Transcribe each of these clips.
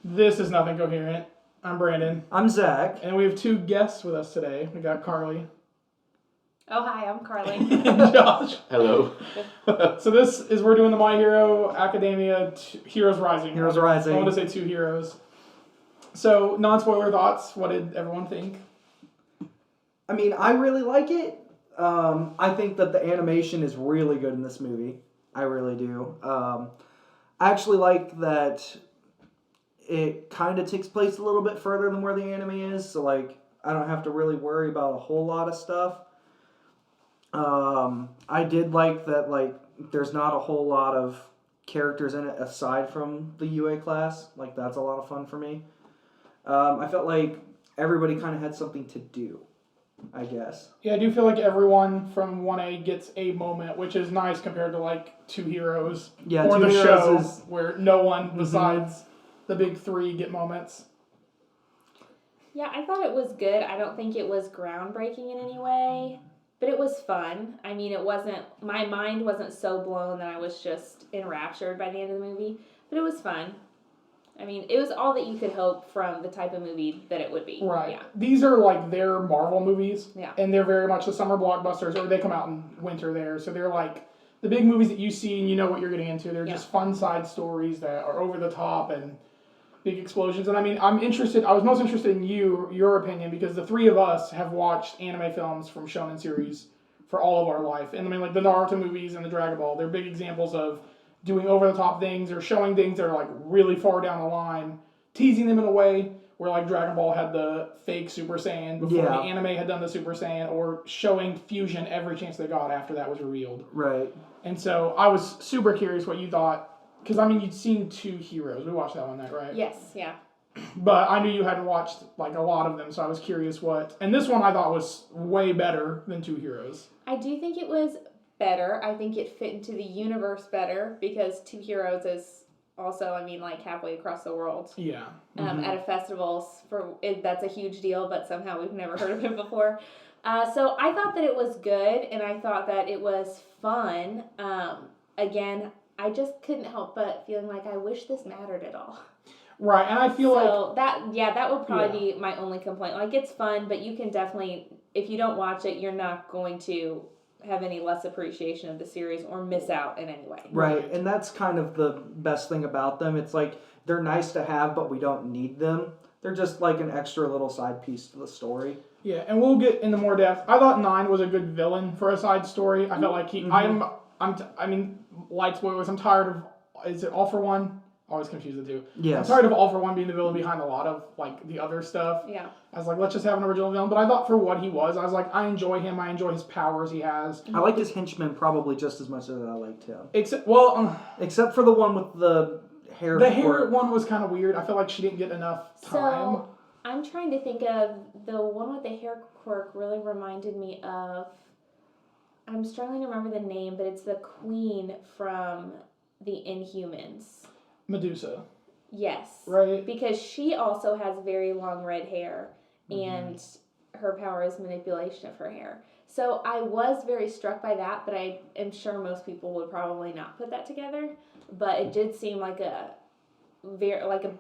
This is Nothing Coherent. I'm Brandon. I'm Zach. And we have two guests with us today. We got Carly. Oh, hi, I'm Carly. And Josh. Hello. So we're doing the My Hero Academia Heroes Rising. Heroes Rising. I want to say two heroes. So, non-spoiler thoughts. What did everyone think? I mean, I really like it. I think that the animation is really good in this movie. I really do. I actually like that it kind of takes place a little bit further than where the anime is. So, like, I don't have to really worry about a whole lot of stuff. I did like that, like, there's not a whole lot of characters in it aside from the UA class. Like, that's a lot of fun for me. I felt like everybody kind of had something to do, I guess. Yeah, I do feel like everyone from 1A gets a moment, which is nice compared to, like, Two Heroes. Yeah, or Two the Heroes show, is... where no one besides the big three get moments. Yeah, I thought it was good. I don't think it was groundbreaking in any way, but it was fun. I mean, my mind wasn't so blown that I was just enraptured by the end of the movie, but it was fun. I mean, it was all that you could hope from the type of movie that it would be. Right. Yeah. These are like their Marvel movies. Yeah. And they're very much the summer blockbusters, or they come out in winter there. So they're like the big movies that you see and you know what you're getting into. They're just fun side stories that are over the top and big explosions. And I mean, I was most interested in your opinion, because the three of us have watched anime films from Shonen series for all of our life. And I mean, like the Naruto movies and the Dragon Ball, they're big examples of doing over-the-top things or showing things that are like really far down the line, teasing them in a way where like Dragon Ball had the fake Super Saiyan before the anime had done the Super Saiyan, or showing fusion every chance they got after that was revealed. Right. And so I was super curious what you thought, because I mean, you'd seen Two Heroes. We watched that one night, right? Yes, yeah. But I knew you hadn't watched like a lot of them, so I was curious what. And this one I thought was way better than Two Heroes. I do think it was better. I think it fit into the universe better, because Two Heroes is also, I mean, like halfway across the world. Yeah. At a festival. That's a huge deal, but somehow we've never heard of it before. So I thought that it was good, and I thought that it was fun. Again, I just couldn't help but feeling like I wish this mattered at all. Right, and I feel like that would probably be my only complaint. Like, it's fun, but you can definitely, if you don't watch it, you're not going to have any less appreciation of the series or miss out in any way. Right, and that's kind of the best thing about them. It's like, they're nice to have, but we don't need them. They're just like an extra little side piece to the story. Yeah, and we'll get into more depth. I thought Nine was a good villain for a side story. I felt like light spoilers. I'm tired of, is it All for One? I always confuse the two. Yes. I'm tired of All for One being the villain behind a lot of like the other stuff. Yeah. I was like, let's just have an original villain. But I thought for what he was, I was like, I enjoy him. I enjoy his powers he has. I liked his henchman probably just as much as I liked him. Except for the one with the hair. The hair one was kind of weird. I feel like she didn't get enough time. So, I'm trying to think of the one with the hair quirk really reminded me of, I'm struggling to remember the name, but it's the queen from the Inhumans. Medusa. Yes. Right. Because she also has very long red hair, and her power is manipulation of her hair. So I was very struck by that, but I am sure most people would probably not put that together. But it did seem like a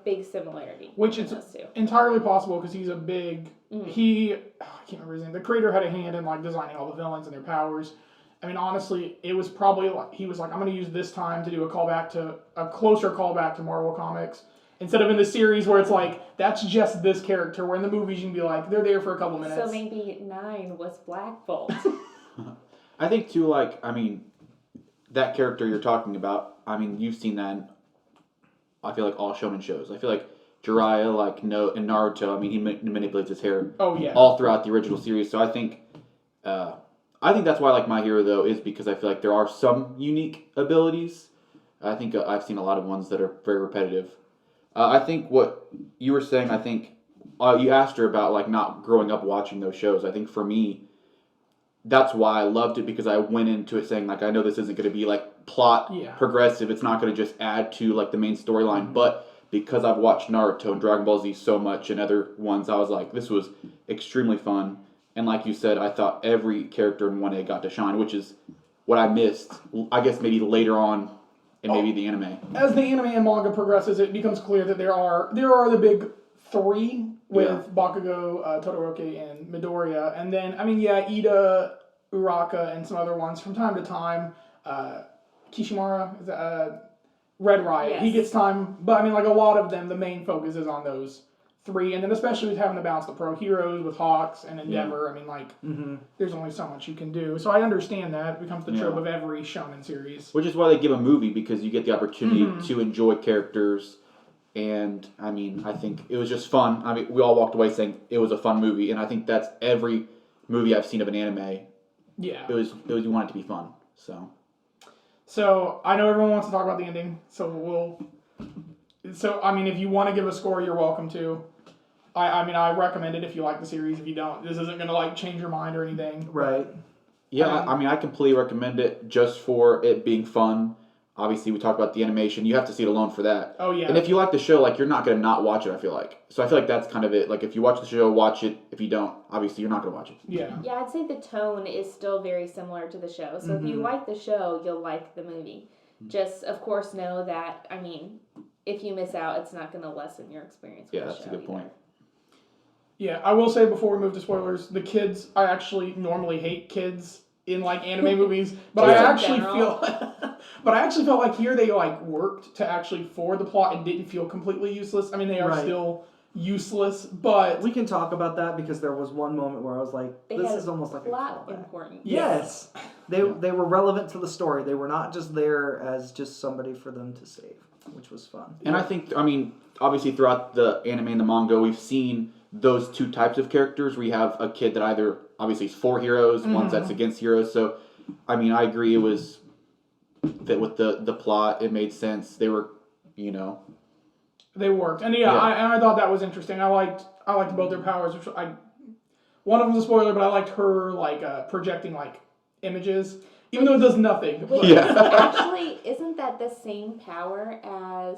big similarity. Which is entirely possible, because he's a big. I can't remember his name. The creator had a hand in like designing all the villains and their powers. I mean, honestly, it was probably like he was like, I'm going to use this time to do a closer callback to Marvel Comics, instead of in the series where it's like that's just this character. Where in the movies you can be like they're there for a couple minutes. So maybe 9 was Black Bolt. I think too, like, I mean, that character you're talking about, I mean, you've seen that in, I feel like all shonen shows. I feel like Jiraiya, like, in Naruto, I mean, he manipulates his hair all throughout the original series. So I think that's why I like My Hero, though, is because I feel like there are some unique abilities. I think I've seen a lot of ones that are very repetitive. I think what you were saying, I think you asked her about like not growing up watching those shows. I think for me, that's why I loved it, because I went into it saying like, I know this isn't going to be like plot progressive. It's not going to just add to like the main storyline. But because I've watched Naruto and Dragon Ball Z so much and other ones, I was like, this was extremely fun. And like you said, I thought every character in 1A got to shine, which is what I missed, I guess maybe later on and maybe the anime. As the anime and manga progresses, it becomes clear that there are the big three with Bakugo, Todoroki, and Midoriya, and then Ida, Uraka, and some other ones from time to time. Kishimara, Red Riot, Yes. he gets time, but a lot of them, the main focus is on those three, and then especially with having to balance the pro heroes with Hawks and Endeavor. There's only so much you can do. So I understand that it becomes the trope of every shonen series. Which is why they give a movie, because you get the opportunity to enjoy characters. And I think it was just fun. We all walked away saying it was a fun movie, and I think that's every movie I've seen of an anime. Yeah. It was you want it to be fun. So I know everyone wants to talk about the ending, so if you want to give a score, you're welcome to. I recommend it if you like the series. If you don't, this isn't gonna change your mind or anything. Right. Yeah, I completely recommend it just for it being fun. Obviously, we talked about the animation. You have to see it alone for that. Oh, yeah. And if you like the show, you're not going to not watch it, I feel like. So I feel like that's kind of it. If you watch the show, watch it. If you don't, obviously, you're not going to watch it. Yeah. Yeah, I'd say the tone is still very similar to the show. So if you like the show, you'll like the movie. Just, of course, know that, if you miss out, it's not going to lessen your experience with the show. Yeah, that's a good point. Yeah, I will say before we move to spoilers, the kids, I actually normally hate kids in anime movies, but Just I in actually general. felt like here they worked to actually forward the plot and didn't feel completely useless. They are still useless, but We can talk about that because there was one moment where I was like, They this had is almost like a plot callback. important. Yes. They were relevant to the story. They were not just there as just somebody for them to save, which was fun. And I think, obviously throughout the anime and the manga, we've seen those two types of characters where you have a kid that either, obviously, is for heroes, one that's against heroes. So, I agree it was, that with the plot, it made sense. They were, they worked. And I thought that was interesting. I liked both their powers, which one of them's a spoiler, but I liked her, projecting, images, even though it does nothing. Wait, Yeah. actually, isn't that the same power as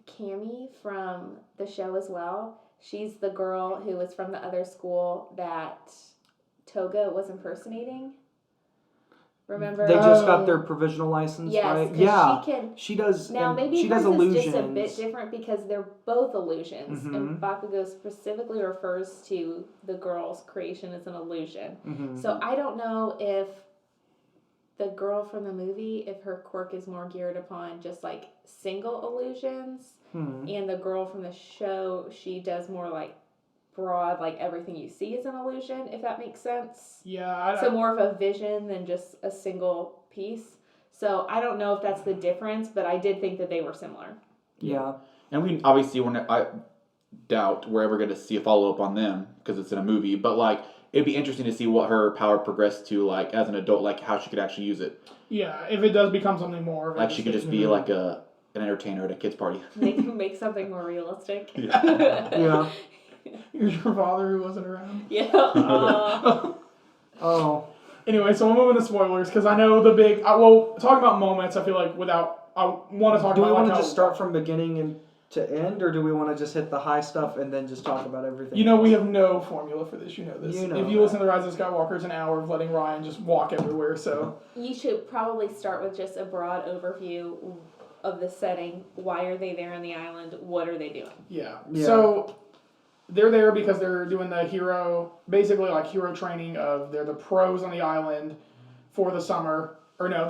Cammy from the show as well? She's the girl who was from the other school that Toga was impersonating. Remember? They just got their provisional license, Yes, right? 'cause Yeah. she can. She does. Now and maybe she hers does is illusions. just a bit different because they're both illusions, Mhm. and Bakugo specifically refers to the girl's creation as an illusion. Mhm. So I don't know if the girl from the movie, if her quirk is more geared upon just single illusions, and the girl from the show, she does more broad, everything you see is an illusion, if that makes sense. Yeah. So more of a vision than just a single piece. So I don't know if that's the difference, but I did think that they were similar. Yeah. And we obviously, I doubt we're ever going to see a follow-up on them because it's in a movie, but it'd be interesting to see what her power progressed to as an adult, how she could actually use it. Yeah, if it does become something more. She could just be an entertainer at a kid's party. Make something more realistic. Yeah. Here's your father who wasn't around. Yeah. Oh. Anyway, so we'll move into spoilers because I know the big. Talking about moments, I feel like I want to talk Do about. we want to how- just start from beginning and to end, or do we want to just hit the high stuff and then just talk about everything? We have no formula for this. You know this. You know if you listen to Rise of Skywalker, it's an hour of letting Ryan just walk everywhere. So You should probably start with just a broad overview of the setting. Why are they there on the island? What are they doing? yeah. Yeah. So they're there because they're doing the hero training they're the pros on the island for the summer. Or no,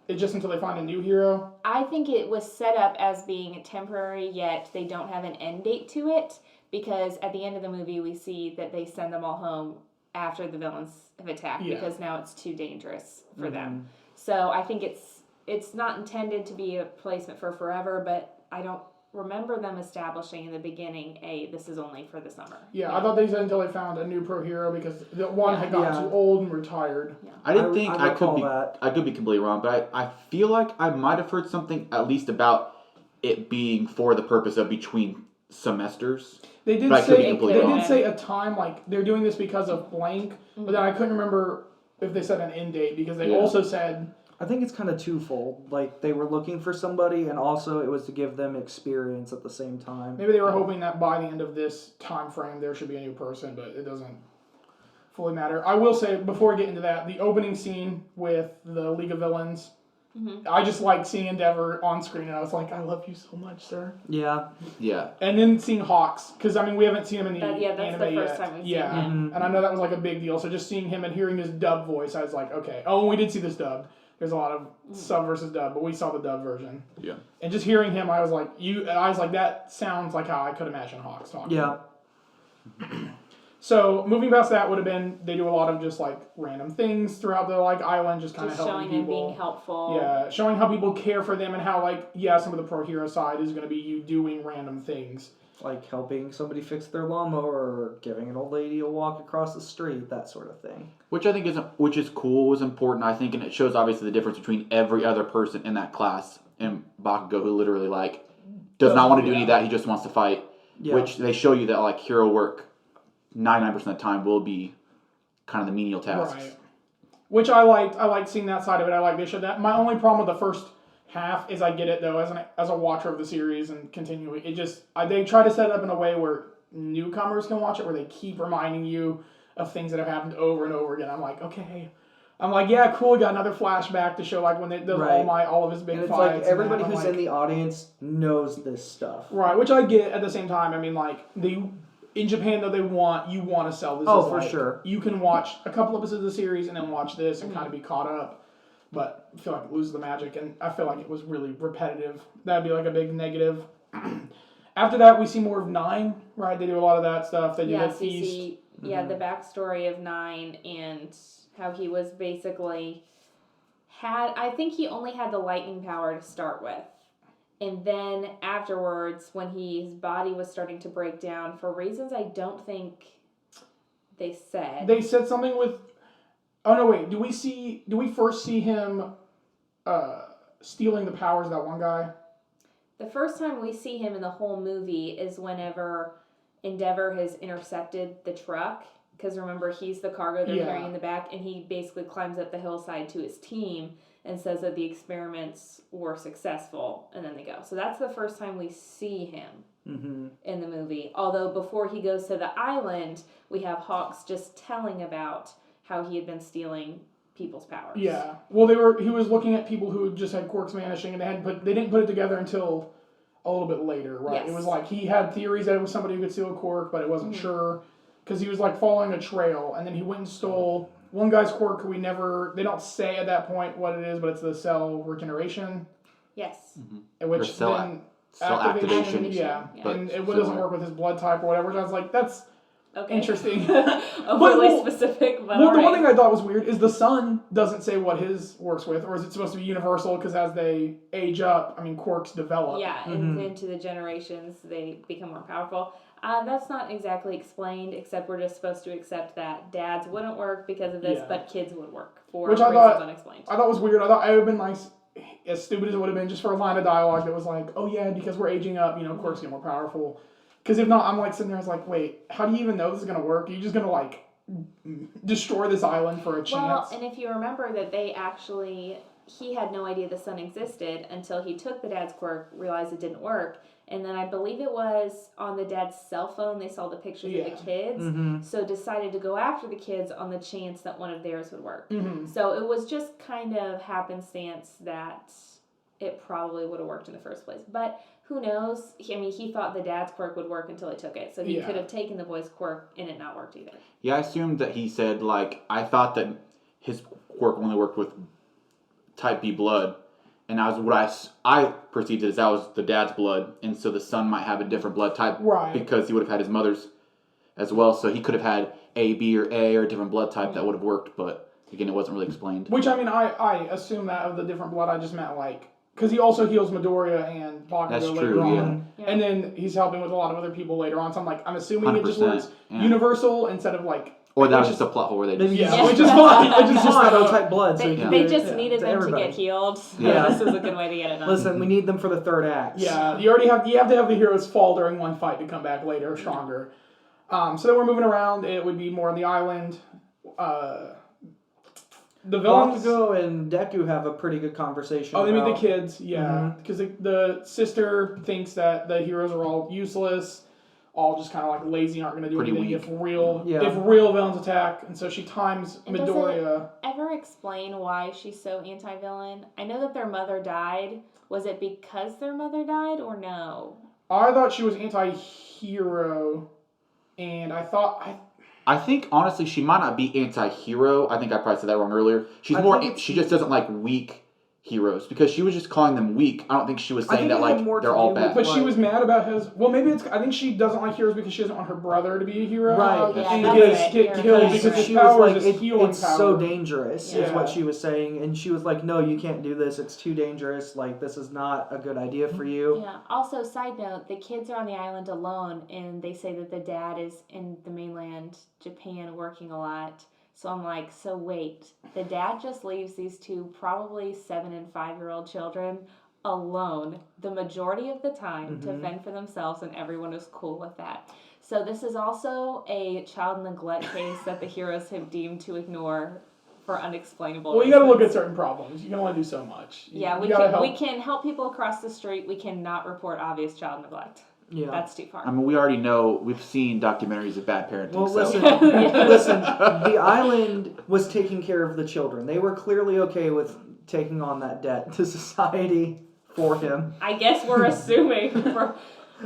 it's just until they find a new hero. I think it was set up as being temporary, yet they don't have an end date to it, because at the end of the movie we see that they send them all home after the villains have attacked, because now it's too dangerous for them. So I think it's not intended to be a placement for forever, but I don't remember them establishing in the beginning, this is only for the summer. Yeah, I thought they said until they found a new pro hero because the one had gotten too old and retired. I didn't think I recall could be. that. I could be completely wrong, but I feel like I might have heard something at least about it being for the purpose of between semesters. They did But I could be say completely they wrong. did say a time they're doing this because of blank, but then I couldn't remember if they said an end date because they also said I think it's kind of twofold. They were looking for somebody, and also it was to give them experience at the same time. maybe they were hoping that by the end of this time frame there should be a new person, but it doesn't fully matter. I will say, before we get into that, the opening scene with the League of Villains, I just like seeing Endeavor on screen, and I was like, I love you so much, sir. Yeah. Yeah. And then seeing Hawks, because, I mean, we haven't seen him in the That's anime the first yet. time we've seen Yeah. him. And I know that was like a big deal, so just seeing him and hearing his dub voice, I was like, okay. Oh, and we did see this dubbed. There's a lot of sub versus dub, but we saw the dub version. Yeah. And just hearing him, I was like, that sounds like how I could imagine Hawks talking. Yeah. So moving past that would have been, they do a lot of just like random things throughout the like island, just kind of Just helping showing them people. being helpful. Yeah, showing how people care for them and how like, yeah, some of the pro hero side is going to be you doing random things. Like helping somebody fix their lawnmower or giving an old lady a walk across the street, that sort of thing. Which I think which is cool, was important, I think, and it shows obviously the difference between every other person in that class and Bakugo, who literally like does not want to do any of that. He just wants to fight. Yeah. Which they show you that like hero work 99% of the time will be kind of the menial tasks. Right. Which I liked. I liked seeing that side of it. I like they showed that. My only problem with the first half is I get it though as a watcher of the series and continuing. It just they try to set it up in a way where newcomers can watch it, where they keep reminding you of things that have happened over and over again. I'm like, okay. I'm like, yeah, cool. Got another flashback to show like when they does Right. all of his big And it's fights. like everybody and that. who's I'm in the audience knows this stuff. right, which I get at the same time. I mean, like in Japan though, you want to sell this. Oh, as, for like, sure. You can watch a couple episodes of the series and then watch this and kind of be caught up, but I feel like it loses the magic, and I feel like it was really repetitive. That'd be like a big negative. After that, we see more of 9. Right, they do a lot of that stuff. They do Yes, the you feast. see, the backstory of 9 and how he was basically I think he only had the lightning power to start with. And then afterwards, when his body was starting to break down, for reasons I don't think they said. They said something with. Oh no! Wait. Do we first see him stealing the powers of that one guy? The first time we see him in the whole movie is whenever Endeavor has intercepted the truck. Because remember, he's the cargo they're carrying in the back, and he basically climbs up the hillside to his team and says that the experiments were successful, and then they go. So that's the first time we see him in the movie. Although before he goes to the island, we have Hawks just telling about how he had been stealing people's powers. Yeah. Well, he was looking at people who just had quirks vanishing, and they didn't put it together until a little bit later, right? Yes. It was like he had theories that it was somebody who could steal a quirk, but it wasn't sure because he was like following a trail, and then he went and stole one guy's quirk who they don't say at that point what it is, but it's the cell regeneration. Yes. Which Or cell then cell activation. Yeah, But and it similar. doesn't work with his blood type or whatever. Which I was like, that's Okay. interesting. Overly Well, specific, but Well, all the one right. thing I thought was weird is the sun doesn't say what his works with, or is it supposed to be universal? Because as they age up, I mean, quirks develop. Yeah, and into the generations, they become more powerful. That's not exactly explained, except we're just supposed to accept that dads wouldn't work because of this, Yeah. but kids would work for Which I reasons thought- unexplained. I thought it was weird. I thought it would have been nice, as stupid as it would have been, just for a line of dialogue that was like, "Oh yeah, because we're aging up, quirks get more powerful." Because if not, I'm like sitting there, I was like, "Wait, how do you even know this is gonna work? Are you just gonna like destroy this island for a chance?" Well, and if you remember that he had no idea the sun existed until he took the dad's quirk, realized it didn't work, and then I believe it was on the dad's cell phone they saw the pictures of the kids, so decided to go after the kids on the chance that one of theirs would work. So it was just kind of happenstance that it probably would have worked in the first place. But who knows? He thought the dad's quirk would work until he took it, so he could have taken the boy's quirk and it not worked either. Yeah, I assumed that he said, like, I thought that his quirk only worked with type B blood, and that was what I perceived it as that was the dad's blood, and so the son might have a different blood type, Right. because he would have had his mother's as well, so he could have had A, B, or A, or a different blood type that would have worked, but again, it wasn't really explained. Which, I mean, I assume that of the different blood, I just meant like, because he also heals Midoriya and Bakugo That's later true, on. yeah. And then he's helping with a lot of other people later on, so I'm assuming it just 100%, works yeah. universal instead of like... Or that which was is- just a plot hole where they Maybe just... Yeah, Yeah. which is fine. Which is It's fine. just type blood, so They, you can they do just it needed to them everybody. to get healed. So Yeah. this is a good way to get it done. Listen, we need them for the third act. Yeah, you have to have the heroes fall during one fight to come back later stronger. So then we're moving around. It would be more on the island. The villains. Bakugo and Deku have a pretty good conversation. Oh, they meet about- the kids. Yeah, because the sister thinks that the heroes are all useless. all just kind of like lazy, aren't going to do Pretty anything weak. if real Yeah. villains attack, and so she times And does Midoriya. Ever explain why she's so anti-villain? I know that their mother died. Was it because their mother died or no? I thought she was anti-hero, and I think honestly she might not be anti-hero. I think I probably said that wrong earlier. She's I more. think it's- She just doesn't like weak heroes because she was just calling them weak. I don't think she was I saying think that it had like more to they're all do with, bad. but she like- was mad about his. Well, maybe it's. I think she doesn't like heroes because she doesn't want her brother to be a hero. Right. Oh, yeah, And that's get it. get You're killed right. because his she was power like, is his healing it's power. so dangerous, is Yeah. what she was saying. And she was like, no, you can't do this. It's too dangerous. Like, this is not a good idea for you. Yeah. Also, side note, the kids are on the island alone, and they say that the dad is in the mainland Japan working a lot. So I'm like, so wait, the dad just leaves these two probably 7 and 5-year-old children alone the majority of the time to fend for themselves, and everyone is cool with that. So this is also a child neglect case that the heroes have deemed to ignore for unexplainable Well, you got to look at reasons. certain problems. You can only do so much. Yeah, you gotta help. we can help people across the street. We cannot report obvious child neglect. Yeah. That's too far. I mean, we already know. We've seen documentaries of bad parenting. Well, so. listen, Yeah. listen. The island was taking care of the children. They were clearly okay with taking on that debt to society for him. I guess we're assuming.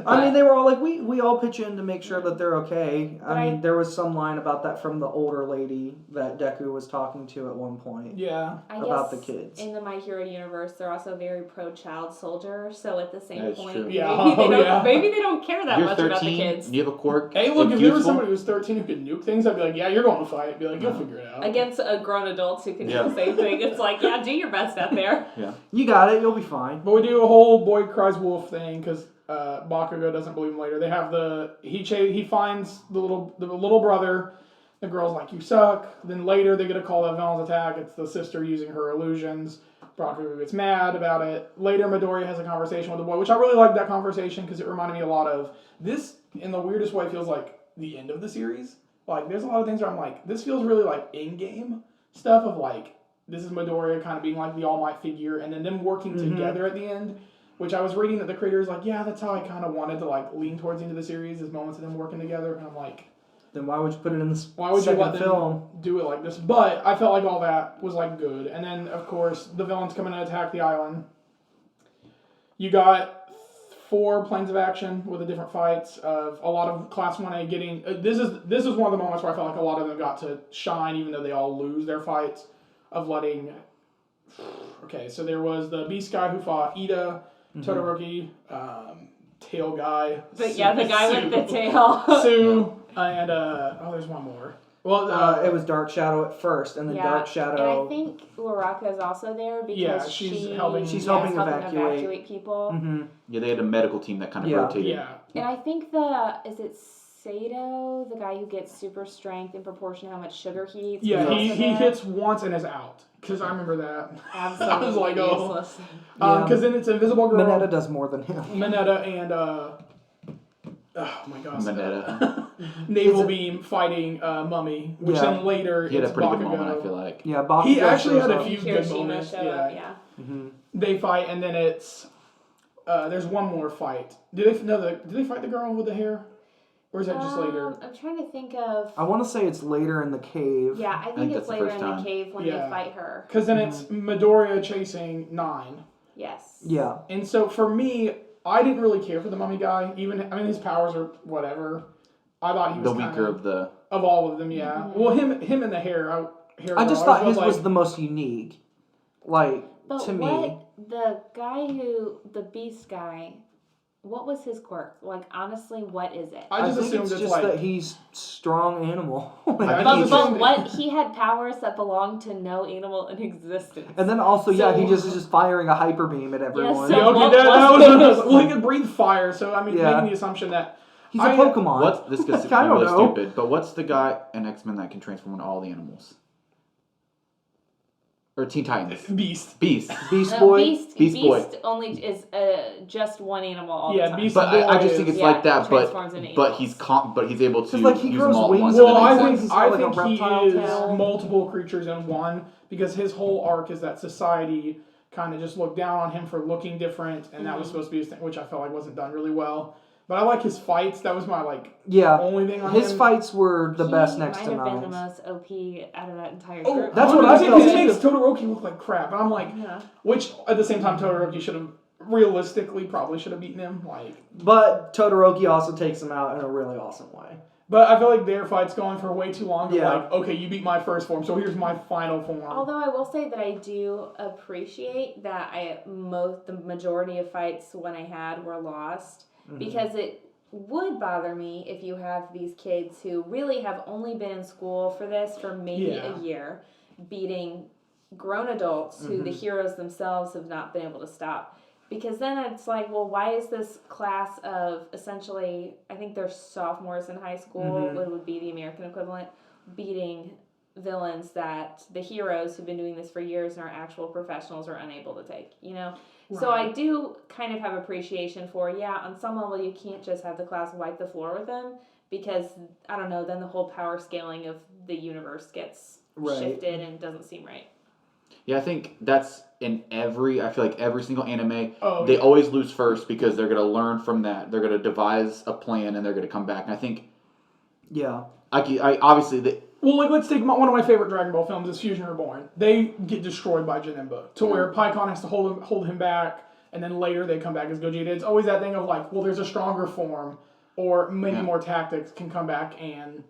I mean, they were all like, we all pitch in to make sure that they're okay. I mean, Right. there was some line about that from the older lady that Deku was talking to at one point. Yeah. I About guess the kids. in the My Hero universe, they're also very pro child soldier. So at the same That's point, true. maybe, Yeah. they don't, Yeah. maybe they don't care that You're much 13. about the kids. You have a quirk. Hey, look, it's if there was useful. somebody who was 13 who could nuke things, I'd be like, yeah, you're going to fight. Be like, you'll figure it out. Against grown adults who can Yeah. do the same thing. It's like, yeah, do your best out there. You got it. You'll be fine. But we do a whole boy cries wolf thing because Bakugo doesn't believe him later. They have he finds the little brother. The girl's like, you suck. Then later they get a call that villain's attack. It's the sister using her illusions. Bakugo gets mad about it. Later Midoriya has a conversation with the boy, which I really like that conversation because it reminded me a lot of this. In the weirdest way, feels like the end of the series. Like there's a lot of things where I'm like, this feels really like in-game stuff of like, this is Midoriya kind of being like the All Might figure, and then them working together at the end. Which I was reading that the creators like, yeah, that's how I kind of wanted to like lean towards the end of the series, is moments of them working together, and I'm like, Then why would you put it in the why would you second let them film? do it like this? But I felt like all that was like good, and then of course the villains come in and attack the island. You got 4 planes of action with the different fights of a lot of Class 1A getting. This is one of the moments where I felt like a lot of them got to shine, even though they all lose their fights. Of letting. Okay, so there was the Beast guy who fought Ida. Todoroki, tail guy. But yeah, the guy with the tail. Sue, and there's one more. Well, It was Dark Shadow at first, and then Yeah, Dark Shadow. And I think Loraka is also there because Yeah, she's helping- She's yeah, helping evacuate. people. Mm-hmm. Yeah, they had a medical team that kind of Yeah. rotated. yeah, And I think is it Sato, the guy who gets super strength in proportion to how much sugar he eats? yeah. was He also he there? hits once and is out because I remember that. Absolutely I was like, oh. useless. Yeah. Because then it's Invisible Girl, Mineta does more than him. Mineta, and oh my gosh, Mineta. Naval Beam fighting Mummy, which Yeah. then later He had a it's pretty good Bakugo. moment, I feel like. Yeah, Bakugo He actually had shows a up. few good Hiroshima moments. showed up, yeah. Mhm. They fight, and then it's there's one more fight. Did they fight the girl with the hair, or is that just later? I'm trying to think of. I want to say it's later in the cave. Yeah, I think think it's that's the later first in the time. cave when Yeah. they fight her. Because then it's Midoriya chasing Nine, Yes. Yeah. and so for me, I didn't really care for the mummy guy. Even his powers are whatever. I thought he was The weaker kind of the. of all of them. Yeah. Well, him and the hair. I just thought his was like, the most unique. Like, But to what me. the guy the beast guy, what was his quirk? Like honestly, what is it? I just think assumed it's it's just like that he's strong animal. I think But, he's- but what he had powers that belonged to no animal in existence. And then also, yeah, So- he just is just firing a hyper beam at everyone. so- yeah, okay, what that was was it? well, he could breathe fire. So I mean, Yeah. making the assumption that He's a I- Pokemon. What's this gets I don't really know. stupid? But what's the guy in X-Men that can transform into all the animals? Or Teen Titans? Beast. Beast. Beast No, Boy? Beast Boy. only is just one animal all Yeah, the time. Beast But I Boy just think is- it's Yeah, like that. transforms into But animals. he's able to It's like he use grows them all at wings once. and Well, then I he's think he's got like a he reptile is tail. multiple creatures in one because his whole arc is that society kind of just looked down on him for looking different, and that was supposed to be his thing, which I felt like wasn't done really well. But I like his fights. That was my Yeah. only thing on His him. fights were the best next to He might have been the Nine's. most OP out of that entire Oh, group. That's what I think felt He too. makes Todoroki look like crap, and I'm like, Yeah. which at the same time Todoroki should have realistically probably should have beaten him. But Todoroki also takes him out in a really awesome way. But I feel like their fight's going for way too long. Yeah. Okay, you beat my first form, so here's my final form. Although I will say that I do appreciate that the majority of fights when I had were lost, because it would bother me if you have these kids who really have only been in school for this for maybe a year, beating grown adults who the heroes themselves have not been able to stop. Because then it's like, well, why is this class of essentially, I think they're sophomores in high school, what would be the American equivalent, beating villains that the heroes who've been doing this for years and are actual professionals are unable to take, you know? Right. So I do kind of have appreciation for, on some level you can't just have the class wipe the floor with them, because, I don't know, then the whole power scaling of the universe gets shifted and doesn't seem right. Yeah, I think that's I feel like every single anime, they always lose first because they're going to learn from that. They're going to devise a plan and they're going to come back. And I think, I obviously, well, let's take one of my favorite Dragon Ball films is Fusion Reborn. They get destroyed by Janemba to where Pikkon has to hold him back, and then later they come back as Gogeta. It's always that thing of well, there's a stronger form, or many more tactics can come back and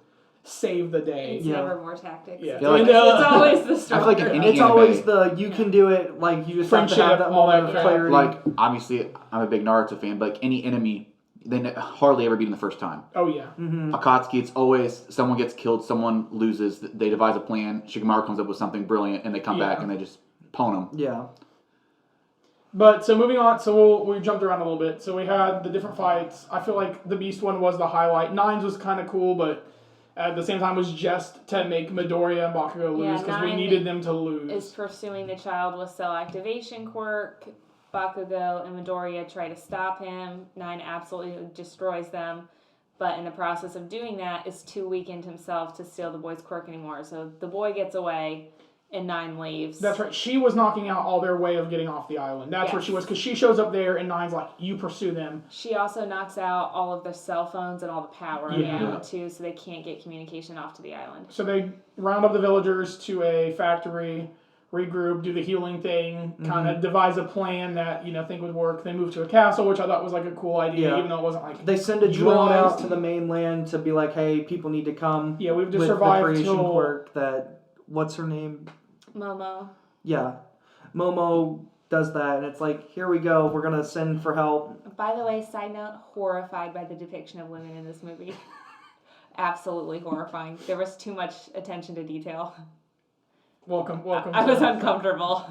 save the day. It's never more tactics. Yeah. It's always the I stronger. feel like in any It's anime, always you can do it, you just have to Friendship, have that all moment that of crap. clarity. obviously, I'm a big Naruto fan, but any enemy, they hardly ever beat him the first time. Oh yeah. Akatsuki, it's always someone gets killed, someone loses, they devise a plan, Shikamaru comes up with something brilliant, and they come back and they just pwn him. Yeah. But so moving on, so we jumped around a little bit. So we had the different fights. I feel like the Beast one was the highlight. Nines was kind of cool, but at the same time was just to make Midoriya and Bakugo lose because we needed them to lose. Is pursuing the child with cell activation quirk. Bakugo and Midoriya try to stop him. Nine absolutely destroys them. But in the process of doing that, is too weakened himself to steal the boy's quirk anymore. So the boy gets away, and Nine leaves. That's right. She was knocking out all their way of getting off the island. That's where she was, because she shows up there, and Nine's like, you pursue them. She also knocks out all of their cell phones and all the power on the island, too, so they can't get communication off to the island. So they round up the villagers to a factory, regroup, do the healing thing, kind of devise a plan that, think would work. They move to a castle, which I thought was, a cool idea, even though it wasn't, They send a drone utilized. out to the mainland to be like, hey, people need to come. Yeah, we've just with survived the creation till... quirk that, what's her name? Momo. Yeah. Momo does that, and it's like, here we go, we're going to send for help. By the way, side note, horrified by the depiction of women in this movie. Absolutely horrifying. There was too much attention to detail. Welcome. I was uncomfortable.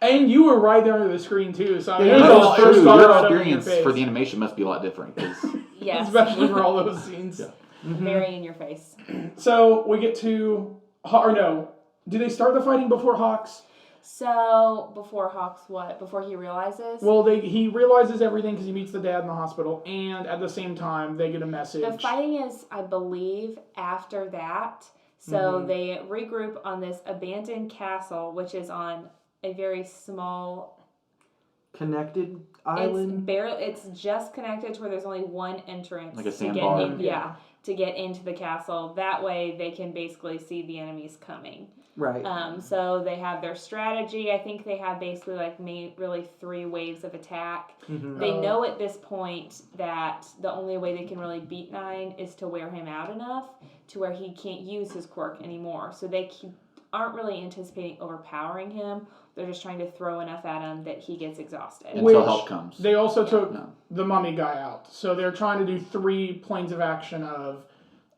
And you were right there under the screen, too, so I mean, Yeah, it was all- it was Your started out in your experience face. for the animation must be a lot different. 'Cause Yes. Especially for all those scenes. Very in your face. So we get to, or no, do they start the fighting before Hawks? So, before Hawks what? Before he realizes? Well, he realizes everything because he meets the dad in the hospital, and at the same time, they get a message. The fighting is, I believe, after that. So they regroup on this abandoned castle, which is on a very small... Connected island? It's just connected to where there's only one entrance. Like a to sandbar. get in, to get into the castle. That way they can basically see the enemies coming. Right. So they have their strategy. I think they have basically really 3 waves of attack. They know at this point that the only way they can really beat Nine is to wear him out enough to where he can't use his quirk anymore. So they aren't really anticipating overpowering him. They're just trying to throw enough at him that he gets exhausted. until help comes. They also took the mummy guy out. So they're trying to do 3 planes of action of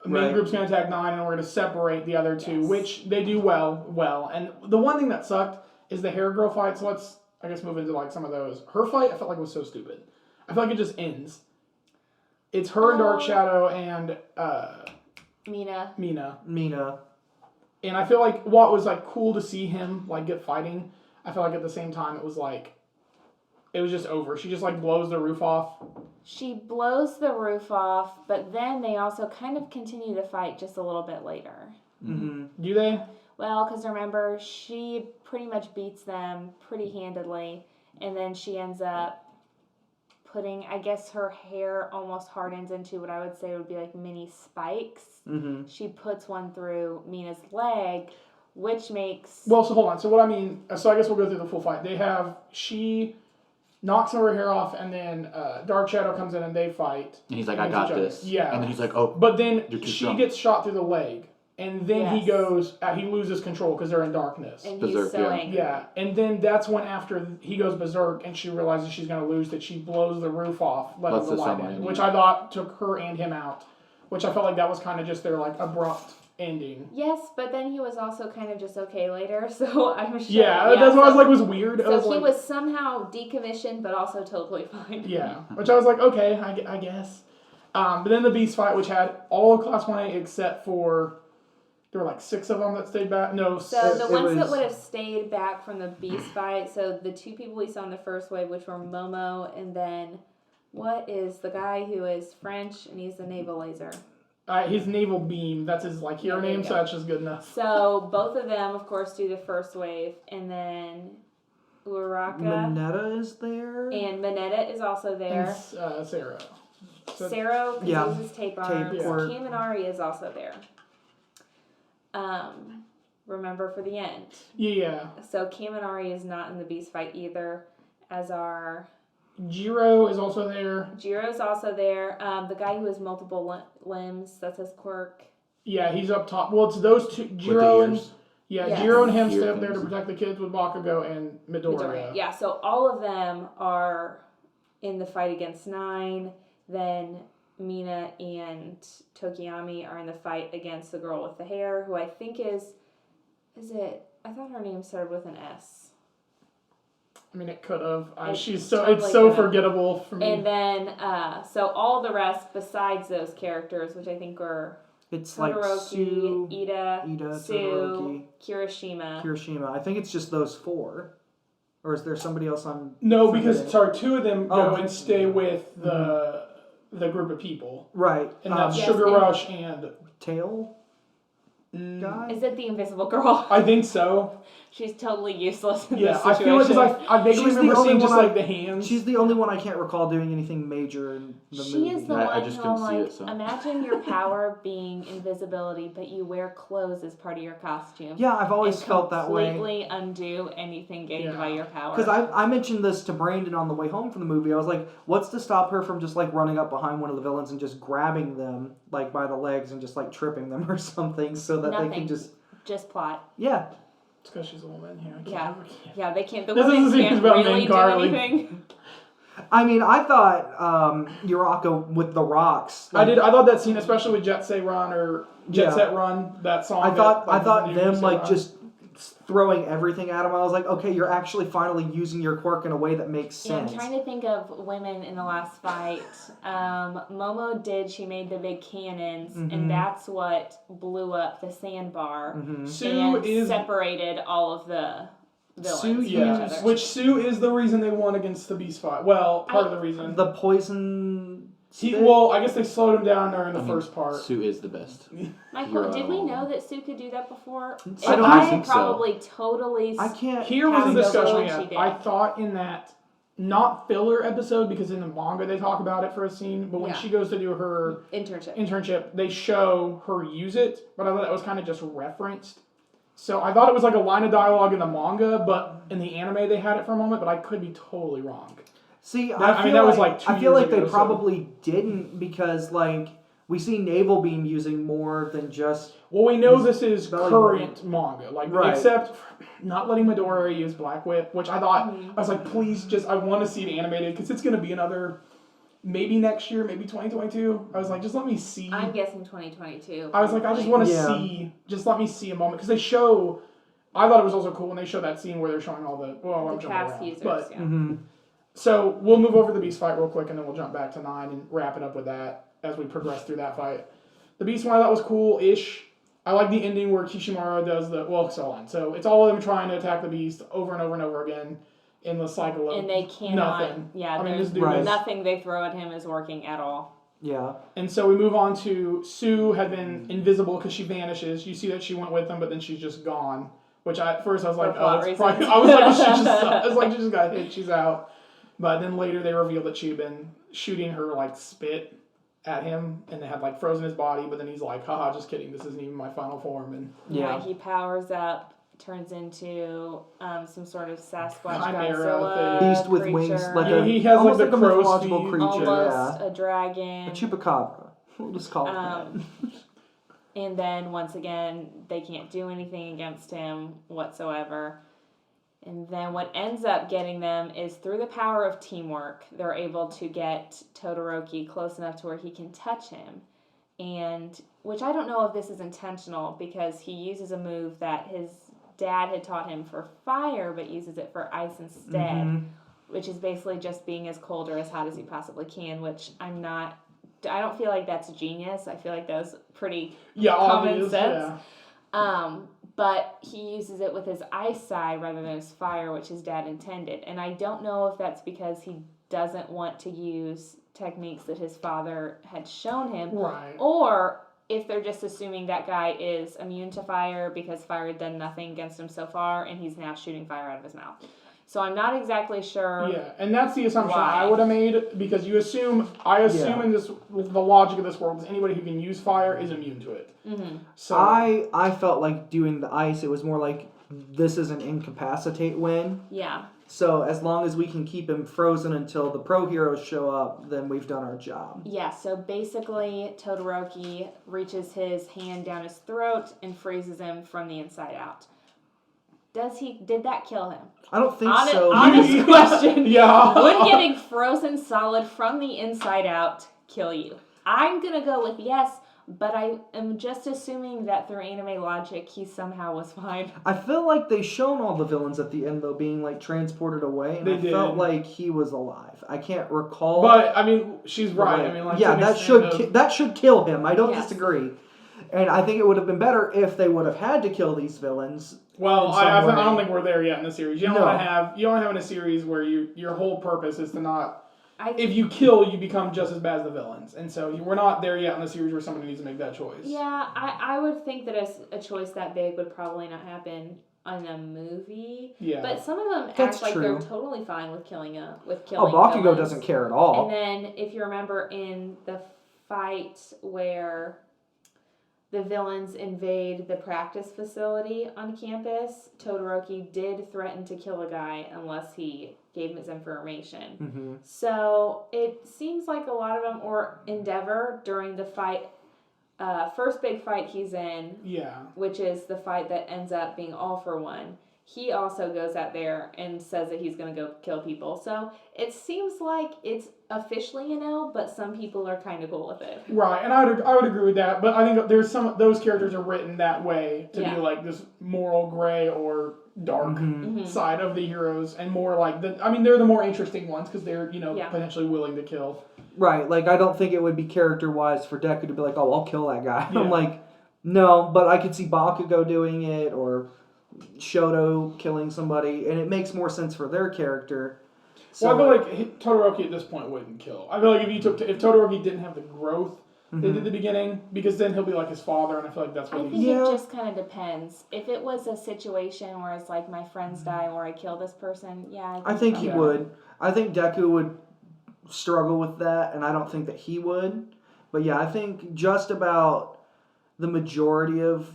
main group's going to attack 9 and we're going to separate the other 2, which they do well. And the one thing that sucked is the hair girl fight. So let's, I guess, move into some of those. Her fight, I felt like was so stupid. I feel like it just ends. It's her and Dark Shadow and Mina. And I feel like what was cool to see him get fighting, I feel like at the same time it was just over. She just blows the roof off. She blows the roof off, but then they also kind of continue to fight just a little bit later. Do they? Well, because remember, she pretty much beats them pretty handedly, and then she ends up putting, I guess her hair almost hardens into what I would say would be like mini spikes. Mm-hmm. She puts one through Mina's leg, which makes... Well, so hold on. So what I mean, so I guess we'll go through the full fight. She knocks some of her hair off, and then Dark Shadow comes in and they fight. And he's like, I got this. Yeah. And then he's like, oh. But then You're too she strong. gets shot through the leg, and then he Yes. goes, he loses control because they're in darkness. And he's Berserk, so yeah. angry. Yeah, and then that's when after he goes berserk and she realizes she's going to lose, that she blows the roof off, letting Lets the the light sunlight in, in, which yeah. I thought took her and him out, which I felt like that was kind of just their like abrupt ending. Yes, but then he was also kind of just okay later, so I'm sure... Yeah, that's what I was like was weird. I So was he like, was somehow decommissioned, but also totally fine. yeah, which I was like, okay, I guess. But then the Beast fight, which had all of Class 1A except for, there were like 6 of them that stayed back. No, So It- the it ones that was- would have stayed back from the Beast fight, so the 2 people we saw in the first wave, which were Momo, and then what is the guy who is French and he's the naval laser? his naval beam, that's his like hero Yeah, there you name, so go. that's just good enough. So both of them, of course, do the first wave, and then Uraraka Mineta is there. and Mineta is also And there. Sarah. So, Sarah Yeah. uses tape Tape arms. or- Kaminari is also there. Remember for the end. yeah. So Kaminari is not in the Beast fight either, as are Jiro is also there. Jiro's also there. The guy who has multiple limbs, that's his quirk. Yeah, he's up top. Well, it's those two, With Jiro the and ears. Yes. Jiro and him Ear stay up there to things. protect the kids with Bakugo and Midoriya. Midoriya. Yeah, so all of them are in the fight against Nine. Then Mina and Tokiyami are in the fight against the girl with the hair, who I think is it? I thought her name started with an S. I mean, it could have. It It's totally so could've. forgettable for me. And then, so all the rest besides those characters, which I think are It's like Todoroki, Sue, Ida, Sue, Sue, Kirishima. Kirishima. I think it's just those 4. Or is there somebody else on? No, because forgetting? 2 of them Oh. go and stay with the group of people, Right. and that's Yes, Sugar and- Rush and. Tail guy. Is it the Invisible Girl? I think so. She's totally useless in Yeah, this I situation. feel like because I vaguely She's the remember only seeing just one I- like the hands. She's the only one I can't recall doing anything major in the She movie. is the I one just who couldn't I'm see like, it, so. imagine your power being invisibility, but you wear clothes as part of your costume. Yeah, I've always and felt that way. completely undo anything gained Yeah. by your power. Because I mentioned this to Brandon on the way home from the movie. I was like, what's to stop her from just like running up behind one of the villains and just grabbing them like by the legs and just like tripping them or something so that they Nothing. can just. Just plot. Yeah. It's because she's a woman. Yeah. I can't- Yeah. I can't. Yeah, they can't. The This women is the can't about really Min do Carly. anything. I mean, I thought Uraka with the rocks. I did. I thought that scene, especially with Jet Set Run or Jet Yeah. Set Run, that song. I thought that, I thought the them new like Jet just throwing everything at him. I was like, okay, you're actually finally using your quirk in a way that makes Yeah, I'm sense. trying to think of women in the last fight. Momo did. She made the big cannons, Mhm. and that's what blew up the sandbar Mhm. Sue and is separated all of the villains Sue, from each yeah, other. which Sue is the reason they won against the Beast fight. Well, part of the reason. The poison. Well, I guess they slowed him down during the I mean, first part. Sue is the best. Michael, did we Hero. know that Sue could do that before? I don't I think so. probably totally. I can't. Here was Having the the discussion we villain she had. did. I thought in that not filler episode because in the manga they talk about it for a scene, but when Yeah. she goes to do her internship. internship, they show her use it, but I thought that was kind of just referenced. So I thought it was like a line of dialogue in the manga, but in the anime they had it for a moment, but I could be totally wrong. See, That- I I feel mean, that was like, like 2 I feel years like they ago, so- probably didn't because like we see Naval Beam using more than just Well, we know this is Belly current manga, like Right. except for not letting Midoriya use Black Whip, which I thought Mhm. I was like, please, just I want to see it animated because it's gonna be another maybe next year, maybe 2022. I was like, just let me see. I'm guessing 2022. I was like, I just want to Yeah. see, just let me see a moment because they show. I thought it was also cool when they show that scene where they're showing all the. Well, I'm the jumping cast around, users. but Yeah. Mhm. so we'll move over to the Beast fight real quick, and then we'll jump back to 9 and wrap it up with that as we progress through that fight. The Beast one I thought was cool-ish. I like the ending where Kishimara does the so on. So it's all of them trying to attack the Beast over and over and over again in the cycle of And they cannot. nothing. Yeah, I mean, there's this dude Right. is. nothing they throw at him is working at all. Yeah. And so we move on to Sue had been invisible because she vanishes. You see that she went with them, but then she's just gone. Which at first I was like, For plot oh, it's reasons. probably. I was like, she just got hit. She's out. But then later they revealed that she had been shooting her like spit at him, and they had like frozen his body. But then he's like, "Haha, just kidding. This isn't even my final form." And Yeah. He powers up, turns into some sort of Sasquatch Chimera Godzilla thing. Beast with creature, wings, like he has almost like the a crow's mythological feet. creature. almost Yeah. a dragon. A chupacabra. We'll just call it that. And then once again, they can't do anything against him whatsoever. And then what ends up getting them is through the power of teamwork, they're able to get Todoroki close enough to where he can touch him. And which I don't know if this is intentional because he uses a move that his dad had taught him for fire but uses it for ice instead, which is basically just being as cold or as hot as you possibly can, which I don't feel like that's genius. I feel like that was pretty common obvious, sense. Yeah. But he uses it with his ice side rather than his fire, which his dad intended. And I don't know if that's because he doesn't want to use techniques that his father had shown him, Right. or if they're just assuming that guy is immune to fire because fire had done nothing against him so far, and he's now shooting fire out of his mouth. So I'm not exactly sure. Yeah, and that's the assumption Why? I would have made because I assume in the logic of this world is anybody who can use fire is immune to it. Mm-hmm. So I felt like doing the ice, it was more like this is an incapacitate win. Yeah. So as long as we can keep him frozen until the pro heroes show up, then we've done our job. Yeah, so basically Todoroki reaches his hand down his throat and freezes him from the inside out. Did that kill him? I don't think Honest, so. honest question. Yeah. Would getting frozen solid from the inside out kill you? I'm going to go with yes, but I am just assuming that through anime logic, he somehow was fine. I feel like they shown all the villains at the end though being like transported away, and They I felt did. like he was alive. I can't recall. But I mean, she's right. I mean, like yeah, to an that extent should of- that should kill him. I don't Yes. disagree, and I think it would have been better if they would have had to kill these villains. Well, in some I way. don't think we're there yet in the series. You don't No. want to have in a series where your whole purpose is to not. I If you kill, you become just as bad as the villains, and so we're not there yet in the series where somebody needs to make that choice. Yeah, I would think that a choice that big would probably not happen on a movie. Yeah. But some of them That's act like true. they're totally fine with killing Oh, villains. Bakugo doesn't care at all. And then if you remember in the fight where the villains invade the practice facility on campus, Todoroki did threaten to kill a guy unless he gave him his information. Mm-hmm. So it seems like a lot of them, or Endeavor during the fight, first big fight he's in, Yeah. which is the fight that ends up being All for One. He also goes out there and says that he's going to go kill people. So it seems like it's officially a no, but some people are kind of cool with it. Right, and I would agree with that, but I think there's those characters are written that way to Yeah. be like this moral gray or dark Mm-hmm. side of the heroes, and more like they're the more interesting ones because they're Yeah. potentially willing to kill. Right, like I don't think it would be character wise for Deku to be like, oh, I'll kill that guy. Yeah. I'm like, no, but I could see Bakugo doing it or Shoto killing somebody, and it makes more sense for their character. So, Well, I feel like Todoroki at this point wouldn't kill. I feel like if Todoroki didn't have the growth they did at the beginning, because then he'll be like his father, and I feel like that's I what think he's. Yeah. it just kind of depends. If it was a situation where it's like my friends die or I kill this person, yeah. I think he Yeah. would. I think Deku would struggle with that, and I don't think that he would. But yeah, I think just about the majority of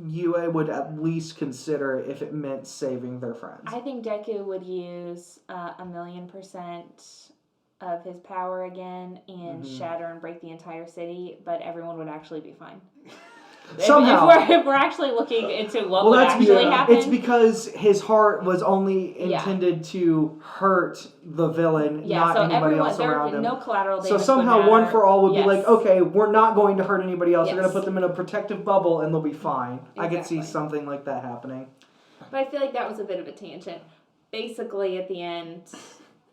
UA would at least consider it if it meant saving their friends. I think Deku would use 1,000,000% of his power again and shatter and break the entire city, but everyone would actually be fine. Somehow. If we're actually looking into what Well, would that's actually happen. It's because his heart was only Yeah. intended to hurt the villain, yeah, not so anybody everyone, else there around would be him. no collateral damage. So would somehow One matter. for All would be Yes. like, okay, we're not going to hurt anybody else. We're going Yes. to put them in a protective bubble and they'll be fine. I could see Exactly. something like that happening. But I feel like that was a bit of a tangent. Basically, at the end,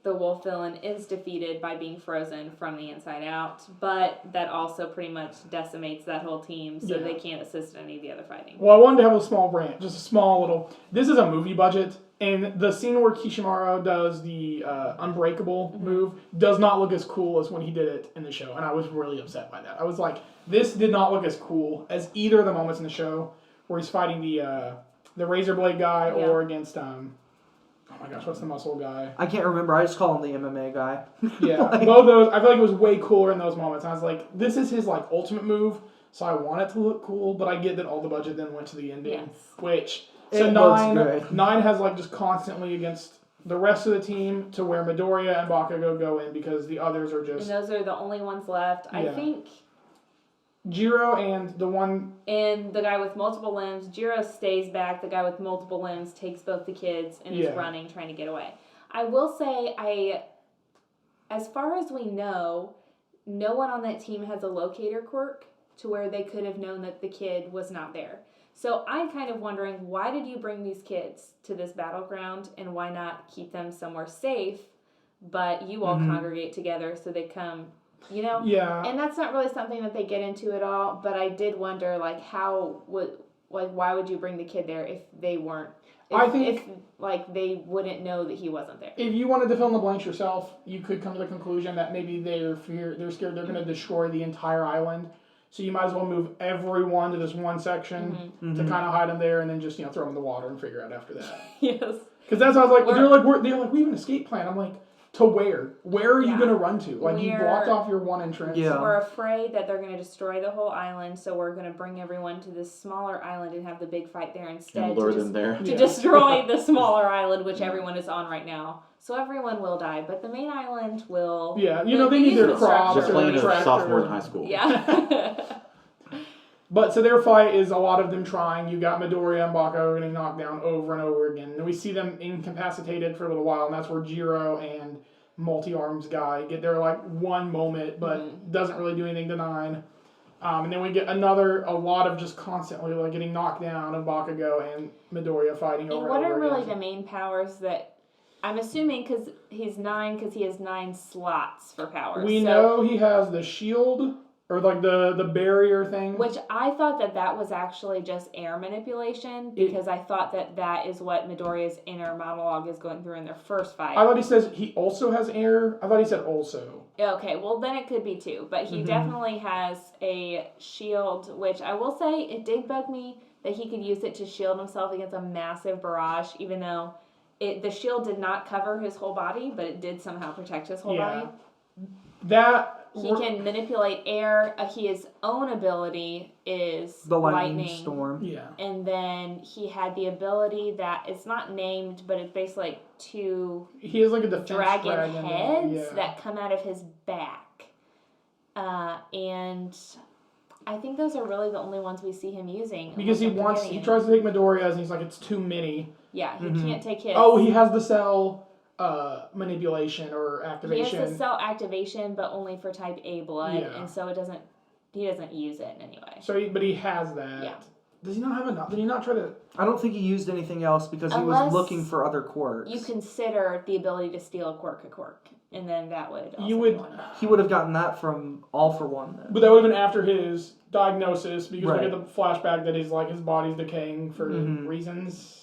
the wolf villain is defeated by being frozen from the inside out, but that also pretty much decimates that whole team, so Yeah. they can't assist in any of the other fighting. Well, I wanted to have a small rant, just a small little. This is a movie budget, and the scene where Kishimaru does the unbreakable move does not look as cool as when he did it in the show, and I was really upset by that. I was like, this did not look as cool as either of the moments in the show where he's fighting the razor blade guy Yeah. or against oh my gosh, what's the muscle guy? I can't remember. I just call him the MMA guy. Yeah, Like- both those. I feel like it was way cooler in those moments. I was like, this is his like ultimate move, so I want it to look cool, but I get that all the budget then went to the ending, Yes. which It so looks nine good. has like just constantly against the rest of the team to where Midoriya and Bakugo go in because the others are And just those are the only ones left. I Yeah. think. Jiro and the one. And the guy with multiple limbs, Jiro stays back. The guy with multiple limbs takes both the kids and Yeah. is running, trying to get away. I will say, as far as we know, no one on that team has a locator quirk to where they could have known that the kid was not there. So I'm kind of wondering, why did you bring these kids to this battleground and why not keep them somewhere safe, but you all congregate together so they come, you know? Yeah, And that's not really something that they get into at all, but I did wonder, like, why would you bring the kid there if they weren't, if they wouldn't know that he wasn't there. if you wanted to fill in the blanks yourself, you could come to the conclusion that maybe they're scared they're going to destroy the entire island. So you might as well move everyone to this one section to kind of hide them there, and then just throw them in the water and figure out after that. Yes. Because that's what I was like. They're like we have an escape plan. I'm like, to where? Where are you Yeah. going to run to? Like you blocked off your one entrance. Yeah. We're afraid that they're going to destroy the whole island, so we're going to bring everyone to this smaller island and have the big fight there instead. And lure them there. To destroy the smaller island, which everyone is on right now. So everyone will die, but the main island will. Yeah, they need their crops They're or playing their a tractor. sophomore in high school. Yeah. But so their fight is a lot of them trying. You got Midoriya and Bakugo getting knocked down over and over again. And we see them incapacitated for a little while, and that's where Jiro and Multi-Arms guy get their like one moment, but doesn't really do anything to Nine. And then we get a lot of just constantly like getting knocked down of Bakugo and Midoriya fighting over And what and are over really again. the main powers that I'm assuming because he's 9 because he has 9 slots for powers. We So- know he has the shield or like the barrier thing. Which I thought that was actually just air manipulation because I thought that is what Midoriya's inner monologue is going through in their first fight. I thought he says he also has air. I thought he said also. Okay, well then it could be 2, but he definitely has a shield, which I will say it did bug me that he could use it to shield himself against a massive barrage, even though the shield did not cover his whole body, but it did somehow protect his whole body. He can manipulate air. His own ability is The lightning storm. Yeah. And then he had the ability that it's not named, but it's basically like 2 He has like a defense dragon heads yeah. that come out of his back. And I think those are really the only ones we see him using. Because he tries to take Midoriya's and he's like, it's too many. Yeah, he can't take his. Oh, he has the cell manipulation or He activation. has the cell activation, but only for type A blood, Yeah. and so he doesn't use it anyway. But he has that. Yeah. Does he not have enough? Did he not try to? I don't think he used anything else because he Unless was looking for other quirks. You consider the ability to steal a quirk, and then that would also You would- be one. He would have gotten that from All for One then. But that would have been after his diagnosis because Right. we get the flashback that his body's decaying for reasons.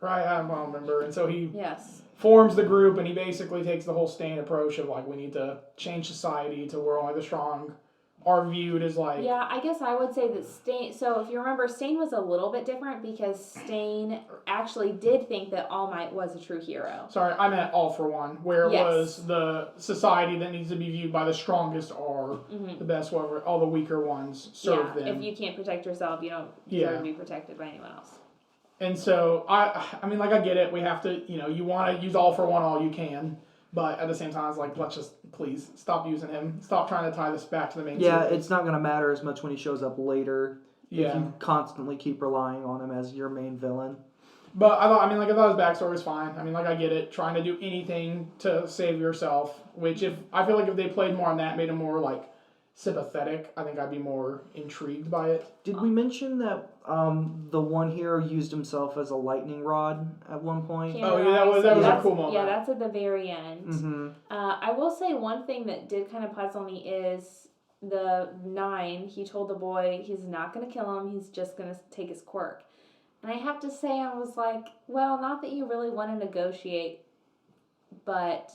Right? I don't remember. And so he Yes. forms the group and he basically takes the whole Stain approach of we need to change society to where only the strong are viewed as Yeah, I guess I would say that Stain. So if you remember, Stain was a little bit different because Stain actually did think that All Might was a true hero. Sorry, I meant All for One, where it Yes. was the society that needs to be viewed by the strongest are the best, whatever, all the weaker ones serve Yeah, them. if you can't protect yourself, you don't deserve to be protected by anyone else. And so, I mean, I get it. We have to, you want to use All for One all you can. But at the same time, it's let's just, please, stop using him. Stop trying to tie this back to the main Yeah, series. it's not going to matter as much when he shows up later if Yeah. you constantly keep relying on him as your main villain. But I thought his backstory was fine. I mean, I get it. Trying to do anything to save yourself, which I feel like if they played more on that, made him more, sympathetic, I think I'd be more intrigued by it. Did we mention that the one hero used himself as a lightning rod at one point? Oh, yeah, that was That's- a cool moment. Yeah, that's at the very end. Mm-hmm. I will say one thing that did kind of puzzle me is the 9. He told the boy he's not going to kill him. He's just going to take his quirk. And I have to say, I was like, well, not that you really want to negotiate, but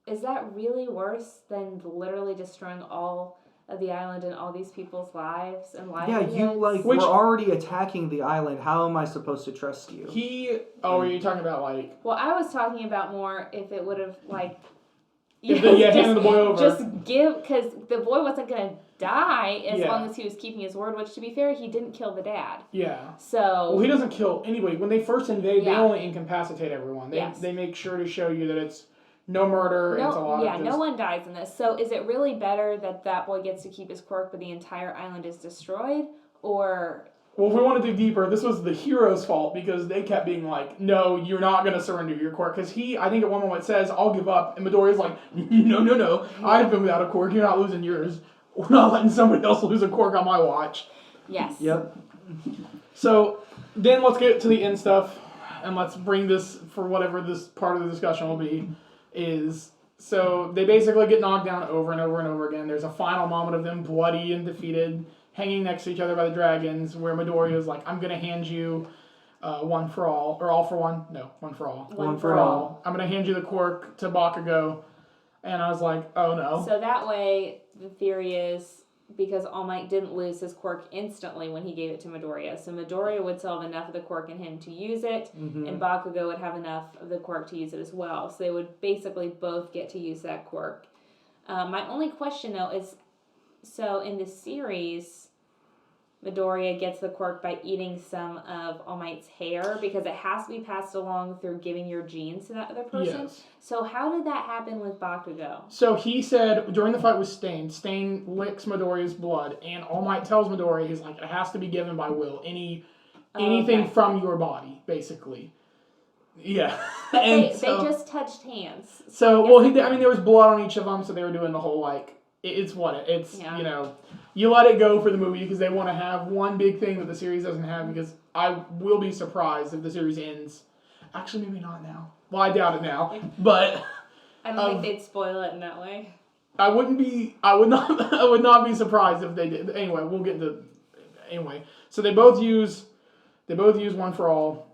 is that really worse than literally destroying all of the island and all these people's lives and Yeah, livelihoods. you like Which- we're already attacking the island. How am I supposed to trust you? Are you talking about like? Well, I was talking about more if it would have like. Handed the boy over. Just give, because the boy wasn't gonna die as Yeah. long as he was keeping his word. Which, to be fair, he didn't kill the dad. Yeah. So. Well, he doesn't kill anybody. When they first invade, they Yeah. only incapacitate everyone. They Yes. they make sure to show you that it's no murder. It's a lot of just, no one dies in this. So is it really better that boy gets to keep his quirk, but the entire island is destroyed, or? Well, if we want to dig deeper, this was the hero's fault because they kept being like, "No, you're not going to surrender your quirk." Because I think at one moment says, "I'll give up," and Midoriya's like, "No, I've been without a quirk. You're not losing yours. We're not letting somebody else lose a quirk on my watch." Yes. Yep. So then let's get to the end stuff, and let's bring this for whatever this part of the discussion will be. So they basically get knocked down over and over and over again. There's a final moment of them bloody and defeated, hanging next to each other by the dragons, where Midoriya's like, "I'm gonna hand you one for all, or all for one. No, one for all. One for all. I'm gonna hand you the quirk to Bakugo." And I was like, "Oh no." So that way, the theory is because All Might didn't lose his quirk instantly when he gave it to Midoriya. So Midoriya would still have enough of the quirk in him to use it, and Bakugo would have enough of the quirk to use it as well. So they would basically both get to use that quirk. My only question, though, is so in the series, Midoriya gets the quirk by eating some of All Might's hair because it has to be passed along through giving your genes to that other person. Yes. So how did that happen with Bakugo? So he said during the fight with Stain licks Midoriya's blood, and All Might tells Midoriya, he's like, "It has to be given by will. Anything Okay. from your body, basically." Yeah. But And they so- just touched hands. So, Yes, well, they did. there was blood on each of them, so they were doing the whole, like, it's Yeah. you know, you let it go for the movie because they want to have one big thing that the series doesn't have, because I will be surprised if the series ends. Actually, maybe not now. Well, I doubt it now, but I don't think they'd spoil it in that way. I would not, I would not be surprised if they did. Anyway, we'll get into, so they both use one for all.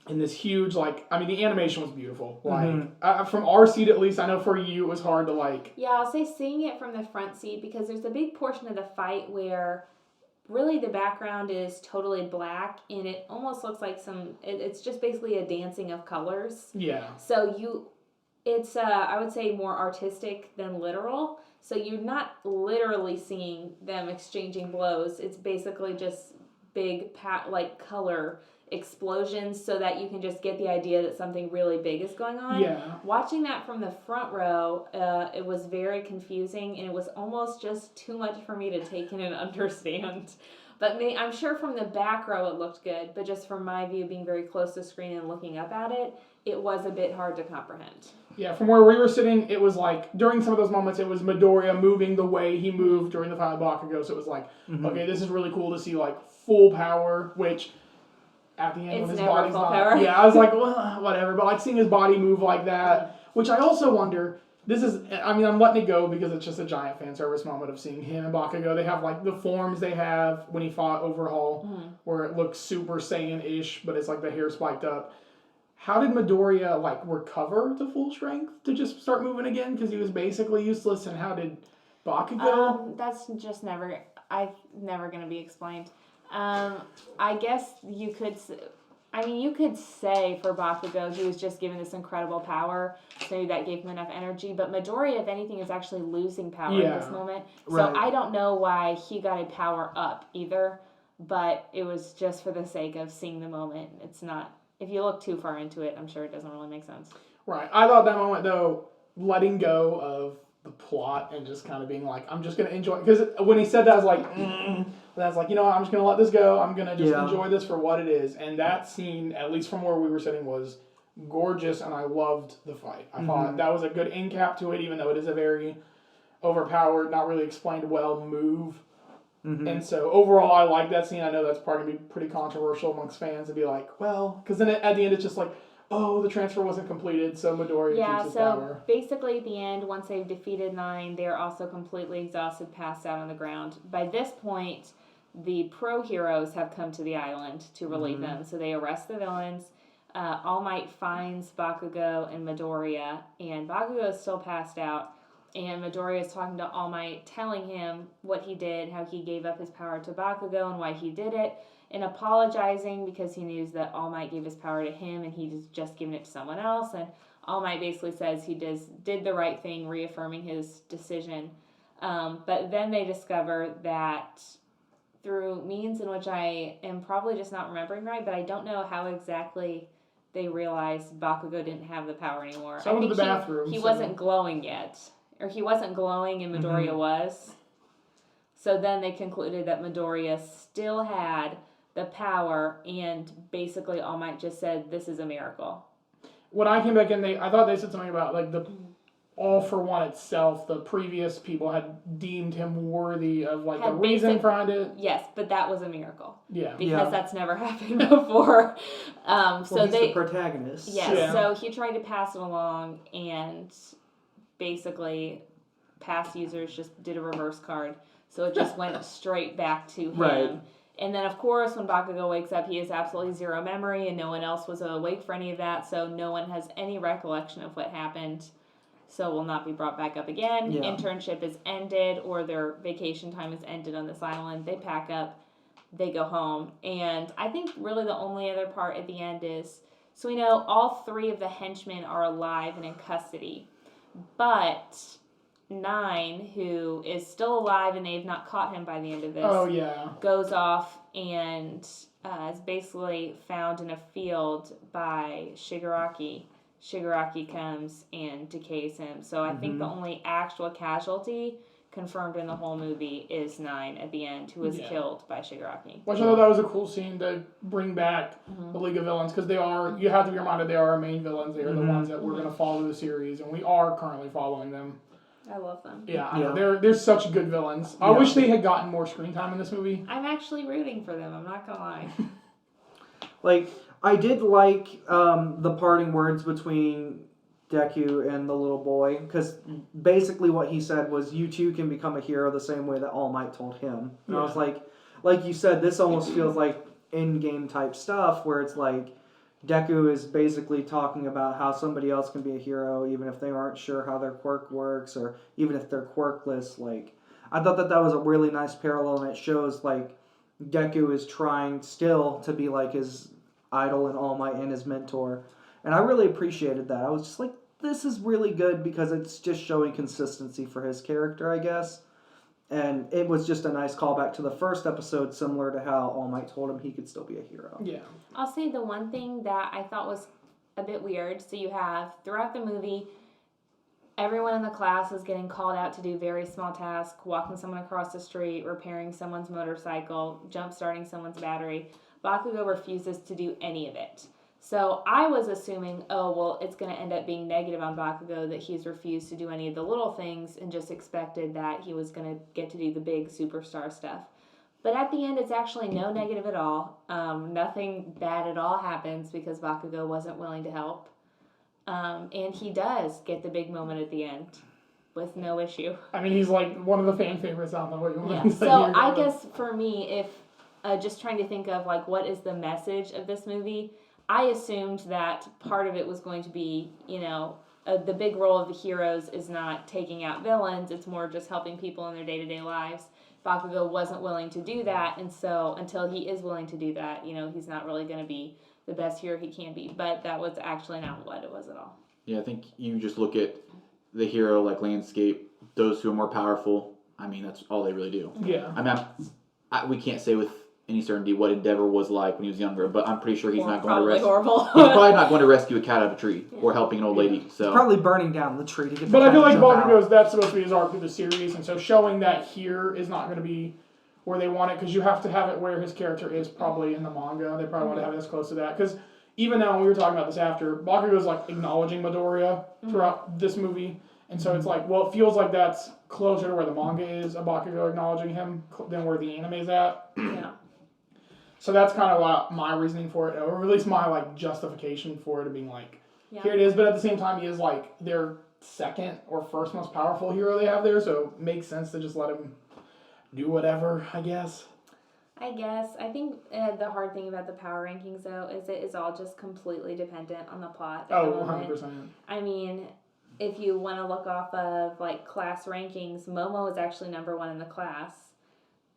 In this huge, the animation was beautiful. From our seat at least, I know for you it was hard to like. Yeah, I'll say seeing it from the front seat because there's a big portion of the fight where really the background is totally black and it almost looks like it's just basically a dancing of colors. Yeah. So it's I would say more artistic than literal. So you're not literally seeing them exchanging blows. It's basically just big color explosions so that you can just get the idea that something really big is going on. Yeah. Watching that from the front row, it was very confusing and it was almost just too much for me to take in and understand. But I'm sure from the back row it looked good, but just from my view being very close to the screen and looking up at it, it was a bit hard to comprehend. Yeah, from where we were sitting, it was like, during some of those moments, it was Midoriya moving the way he moved during the fight with Bakugo, so it was like, okay, this is really cool to see, like, full power, which, at the end, It's when his never body's full not... power. Yeah, I was like, well, whatever, but, like, seeing his body move like that, which I also wonder, I'm letting it go because it's just a giant fan service moment of seeing him and Bakugo. They have, like, the forms they have when he fought Overhaul, where it looks Super Saiyan-ish, but it's, like, the hair spiked up. How did Midoriya, recover to full strength to just start moving again? Because he was basically useless. And how did Bakugo? That's just never going to be explained. I guess you could say for Bakugo, he was just given this incredible power, so that gave him enough energy. But Midoriya, if anything, is actually losing power in this moment. So Right. I don't know why he got a power up either, but it was just for the sake of seeing the moment. It's not... If you look too far into it, I'm sure it doesn't really make sense. Right. I thought that moment, though, letting go of the plot and just kind of being like, I'm just going to enjoy it. Because when he said that, I was like, But I was like, you know what, I'm just going to let this go. I'm going to just enjoy this for what it is. And that scene, at least from where we were sitting, was gorgeous, and I loved the fight. I thought that was a good end cap to it, even though it is a very overpowered, not really explained well move. And so overall, I like that scene. I know that's probably going to be pretty controversial amongst fans and be like, well, because then at the end it's just like, oh, the transfer wasn't completed, so Midoriya keeps his power. Basically at the end, once they've defeated 9, they're also completely exhausted, passed out on the ground. By this point, the pro heroes have come to the island to relieve them. So they arrest the villains. All Might finds Bakugo and Midoriya, and Bakugo is still passed out. and Midoriya is talking to All Might, telling him what he did, how he gave up his power to Bakugo and why he did it, and apologizing because he knew that All Might gave his power to him and he's just given it to someone else. And All Might basically says he did the right thing, reaffirming his decision. But then they discover that through means in which I am probably just not remembering right, but I don't know how exactly they realized Bakugo didn't have the power anymore. So I went to the bathroom. He wasn't glowing yet. Or he wasn't glowing and Midoriya was. So then they concluded that Midoriya still had the power, and basically All Might just said, "This is a miracle." When I came back in, I thought they said something about like the All for One itself. The previous people had deemed him worthy of like the reason behind it. Yes, but that was a miracle. Yeah, because that's never happened before. So he's the protagonist. Yes, yeah. So he tried to pass it along, and basically, past users just did a reverse card, so it just went straight back to him. Right. And then, of course, when Bakugo wakes up, he has absolutely zero memory, and no one else was awake for any of that, so no one has any recollection of what happened, so will not be brought back up again. Yeah. Internship is ended, or their vacation time is ended on this island. They pack up, they go home, and I think really the only other part at the end is, so we know all three of the henchmen are alive and in custody, but Nine, who is still alive and they've not caught him by the end of this, oh yeah, goes off and is basically found in a field by Shigaraki. Shigaraki comes and decays him. So I think the only actual casualty confirmed in the whole movie is Nine at the end, who was killed by Shigaraki. which I thought that was a cool scene to bring back the League of Villains, because you have to be reminded they are our main villains. They are the ones that we're going to follow the series, and we are currently following them. I love them. Yeah, I know. They're such good villains. I wish they had gotten more screen time in this movie. I'm actually rooting for them, I'm not gonna lie. Like, I did like the parting words between Deku and the little boy, because basically what he said was, you too can become a hero the same way that All Might told him. And I was like you said, this almost feels like in-game type stuff, where it's like, Deku is basically talking about how somebody else can be a hero even if they aren't sure how their quirk works, or even if they're quirkless. Like, I thought that was a really nice parallel, and it shows like Deku is trying still to be like his idol and All Might and his mentor. And I really appreciated that. I was just like, this is really good, because it's just showing consistency for his character, I guess. And it was just a nice callback to the first episode, similar to how All Might told him he could still be a hero. Yeah. I'll say the one thing that I thought was a bit weird. So you have, throughout the movie, everyone in the class is getting called out to do very small tasks, walking someone across the street, repairing someone's motorcycle, jump-starting someone's battery. Bakugo refuses to do any of it. So I was assuming, it's going to end up being negative on Bakugo that he's refused to do any of the little things, and just expected that he was going to get to do the big superstar stuff. But at the end, it's actually no negative at all. Nothing bad at all happens because Bakugo wasn't willing to help. And he does get the big moment at the end with no issue. I mean, he's like one of the fan favorites. I don't know what you want to say. So I guess for me, if just trying to think of like what is the message of this movie, I assumed that part of it was going to be, the big role of the heroes is not taking out villains, it's more just helping people in their day-to-day lives. Bakugo wasn't willing to do that, and so until he is willing to do that, he's not really going to be the best hero he can be. But that was actually not what it was at all. Yeah, I think you just look at the hero landscape, those who are more powerful, I mean, that's all they really do. Yeah. I mean, we can't say with any certainty what Endeavor was like when he was younger, but I'm pretty sure he's not going to rescue. Horrible. He's probably not going to rescue a cat out of a tree or helping an old lady. So Probably burning down the tree to get the But I feel cat like to jump Bakugo's, out. that's supposed to be his arc through the series, and so showing that here is not going to be where they want it, because you have to have it where his character is probably in the manga. They probably want to have it as close to that, because even now, when we were talking about this after, Bakugo's acknowledging Midoriya throughout this movie, and so it's it feels like that's closer to where the manga is, of Bakugo acknowledging him, than where the anime is at. Yeah. So that's kind of my reasoning for it, or at least my justification for it, being here it is. But at the same time, he is their second or first most powerful hero they have there, so it makes sense to just let him do whatever, I guess. I think the hard thing about the power rankings, though, is it is all just completely dependent on the plot. At the moment. 100%. I mean, if you want to look off of like class rankings, Momo is actually number 1 in the class.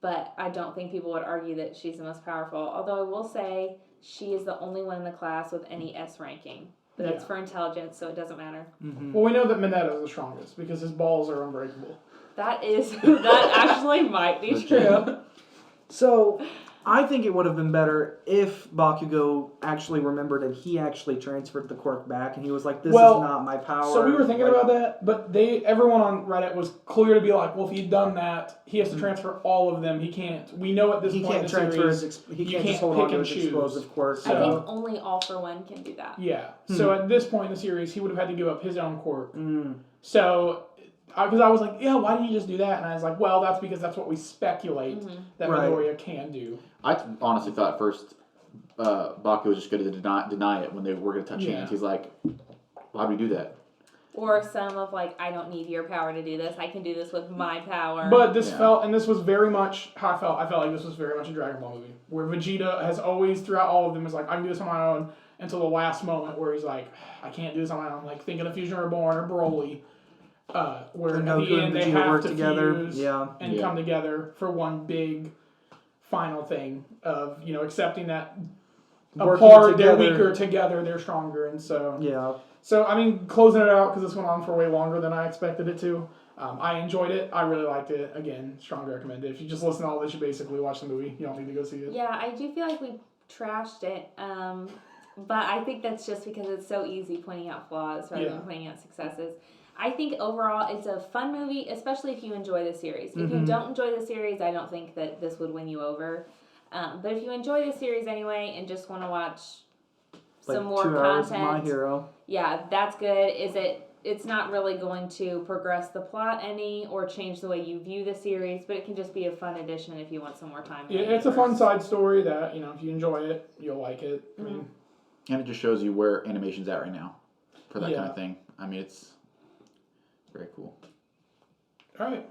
But I don't think people would argue that she's the most powerful. Although I will say she is the only one in the class with any S ranking. But that's for intelligence, so it doesn't matter. Mm-hmm. Well, we know that Mineto's the strongest because his balls are unbreakable. That actually might be true. So, I think it would have been better if Bakugo actually remembered and he actually transferred the quirk back and he was like, this is not my power. So we were thinking about that, but everyone on Reddit was clear to be like, well, if he'd done that, he has to transfer all of them. He can't. We know at this point in the series, he can't just hold on to his explosive quirk. I think only All For One can do that. Yeah. So at this point in the series, he would have had to give up his own quirk. So, because I was like, yeah, why didn't you just do that? And I was like, well, that's because that's what we speculate that Midoriya can do. I honestly thought at first Baku was just going to deny it when they were going to touch hands. He's like, why do we do that? Or some of like, I don't need your power to do this. I can do this with my power. But this and this was very much how I felt. I felt like this was very much a Dragon Ball movie. Where Vegeta has always, throughout all of them, is like, I can do this on my own. Until the last moment where he's like, I can't do this on my own. Like, thinking of Fusion Reborn or Broly. Where at the end they have to fuse and come together for one big final thing of, accepting that apart they're weaker, together they're stronger. And so I mean, closing it out, because this went on for way longer than I expected it to. I enjoyed it. I really liked it. Again, strongly recommended. If you just listen to all this, you basically watch the movie. You don't need to go see it. Yeah, I do feel like we trashed it. But I think that's just because it's so easy pointing out flaws rather than pointing out successes. I think overall it's a fun movie, especially if you enjoy the series. If you don't enjoy the series, I don't think that this would win you over. But if you enjoy the series anyway and just want to watch some more 2 hours content, of My Hero. Yeah, that's good. It's not really going to progress the plot any or change the way you view the series, but it can just be a fun addition if you want some more time. Yeah, it's a fun side story that, if you enjoy it, you'll like it. I mean, and it just shows you where animation's at right now for that kind of thing. I mean, it's very cool. All right.